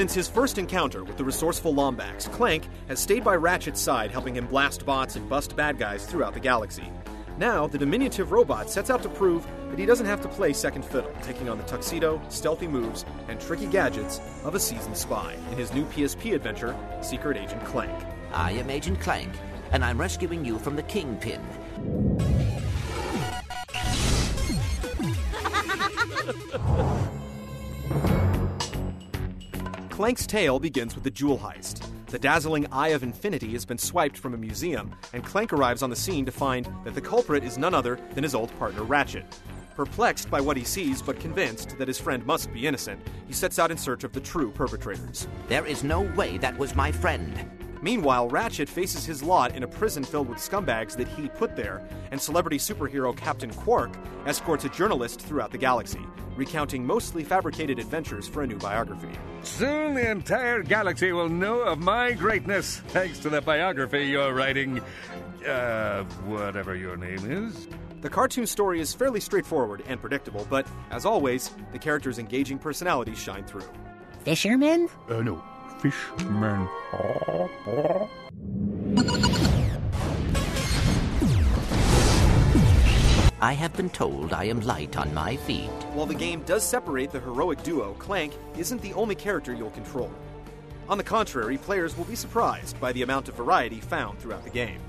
Since his first encounter with the resourceful Lombax, Clank has stayed by Ratchet's side, helping him blast bots and bust bad guys throughout the galaxy. Now, the diminutive robot sets out to prove that he doesn't have to play second fiddle, taking on the tuxedo, stealthy moves, and tricky gadgets of a seasoned spy in his new PSP adventure, Secret Agent Clank. I am Agent Clank, and I'm rescuing you from the Kingpin. Clank's tale begins with the jewel heist. The dazzling Eye of Infinity has been swiped from a museum, and Clank arrives on the scene to find that the culprit is none other than his old partner Ratchet. Perplexed by what he sees, but convinced that his friend must be innocent, he sets out in search of the true perpetrators. There is no way that was my friend. Meanwhile, Ratchet faces his lot in a prison filled with scumbags that he put there, and celebrity superhero Captain Quark escorts a journalist throughout the galaxy, recounting mostly fabricated adventures for a new biography. Soon the entire galaxy will know of my greatness, thanks to the biography you're writing. Whatever your name is. The cartoon story is fairly straightforward and predictable, but, as always, the character's engaging personalities shine through. Fisherman? No. Fishman. I have been told I am light on my feet. While the game does separate the heroic duo, Clank isn't the only character you'll control. On the contrary, players will be surprised by the amount of variety found throughout the game.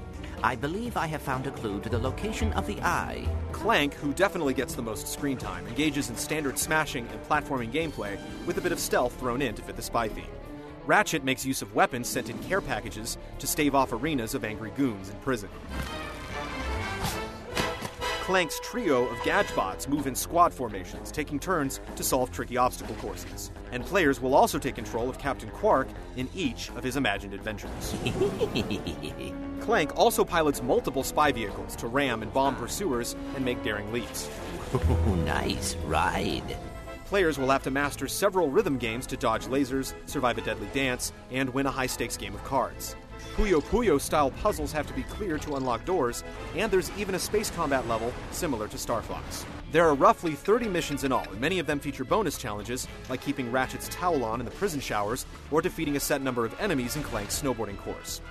I believe I have found a clue to the location of the eye. Clank, who definitely gets the most screen time, engages in standard smashing and platforming gameplay with a bit of stealth thrown in to fit the spy theme. Ratchet makes use of weapons sent in care packages to stave off arenas of angry goons in prison. Clank's trio of gadgebots move in squad formations, taking turns to solve tricky obstacle courses. And players will also take control of Captain Quark in each of his imagined adventures. Clank also pilots multiple spy vehicles to ram and bomb pursuers and make daring leaps. Ooh, nice ride. Players will have to master several rhythm games to dodge lasers, survive a deadly dance, and win a high-stakes game of cards. Puyo Puyo-style puzzles have to be cleared to unlock doors, and there's even a space combat level similar to Star Fox. There are roughly 30 missions in all, and many of them feature bonus challenges, like keeping Ratchet's towel on in the prison showers, or defeating a set number of enemies in Clank's snowboarding course.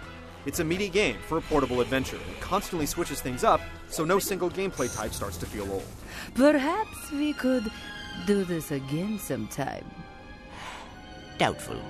It's a meaty game for a portable adventure, and constantly switches things up, so no single gameplay type starts to feel old. Perhaps we could do this again sometime. Doubtful.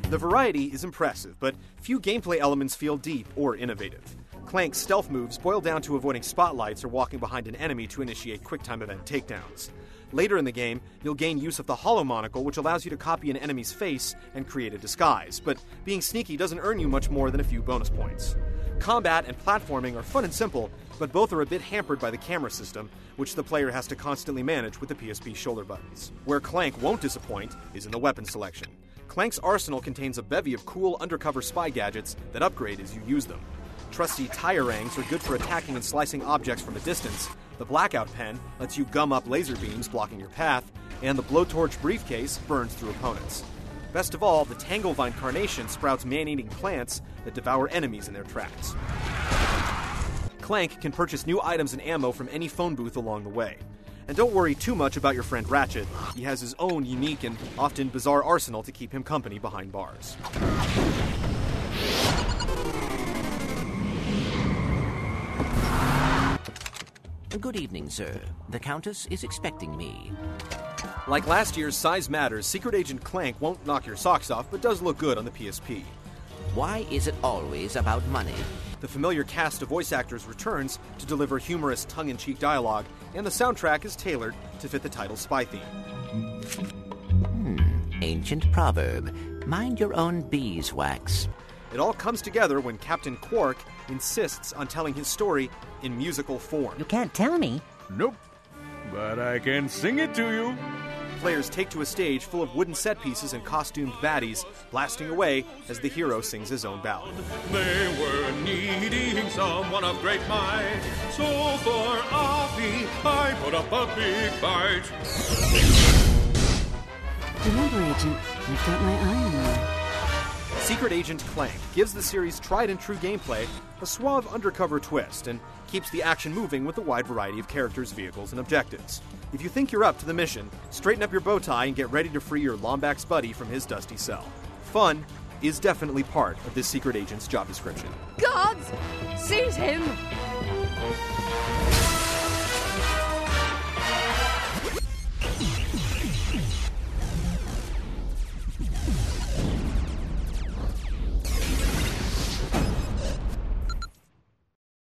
The variety is impressive, but few gameplay elements feel deep or innovative. Clank's stealth moves boil down to avoiding spotlights or walking behind an enemy to initiate quick-time event takedowns. Later in the game, you'll gain use of the Hollow Monocle, which allows you to copy an enemy's face and create a disguise, but being sneaky doesn't earn you much more than a few bonus points. Combat and platforming are fun and simple, but both are a bit hampered by the camera system, which the player has to constantly manage with the PSP shoulder buttons. Where Clank won't disappoint is in the weapon selection. Clank's arsenal contains a bevy of cool undercover spy gadgets that upgrade as you use them. Trusty tire-rangs are good for attacking and slicing objects from a distance, the Blackout Pen lets you gum up laser beams blocking your path, and the Blowtorch briefcase burns through opponents. Best of all, the Tanglevine Carnation sprouts man-eating plants that devour enemies in their tracks. Clank can purchase new items and ammo from any phone booth along the way. And don't worry too much about your friend Ratchet. He has his own unique and often bizarre arsenal to keep him company behind bars. Good evening, sir. The Countess is expecting me. Like last year's Size Matters, Secret Agent Clank won't knock your socks off, but does look good on the PSP. Why is it always about money? The familiar cast of voice actors returns to deliver humorous tongue-in-cheek dialogue, and the soundtrack is tailored to fit the title's spy theme. Ancient proverb. Mind your own beeswax. It all comes together when Captain Quark insists on telling his story in musical form. You can't tell me. Nope. But I can sing it to you. Players take to a stage full of wooden set pieces and costumed baddies, blasting away as the hero sings his own ballad. They were needing someone of great might, so for Avi I put up a big fight. Remember, Agent, you've got my eye on you. Secret Agent Clank gives the series' tried-and-true gameplay a suave undercover twist and keeps the action moving with a wide variety of characters, vehicles, and objectives. If you think you're up to the mission, straighten up your bow tie and get ready to free your Lombax buddy from his dusty cell. Fun is definitely part of this Secret Agent's job description. Guards! Seize him!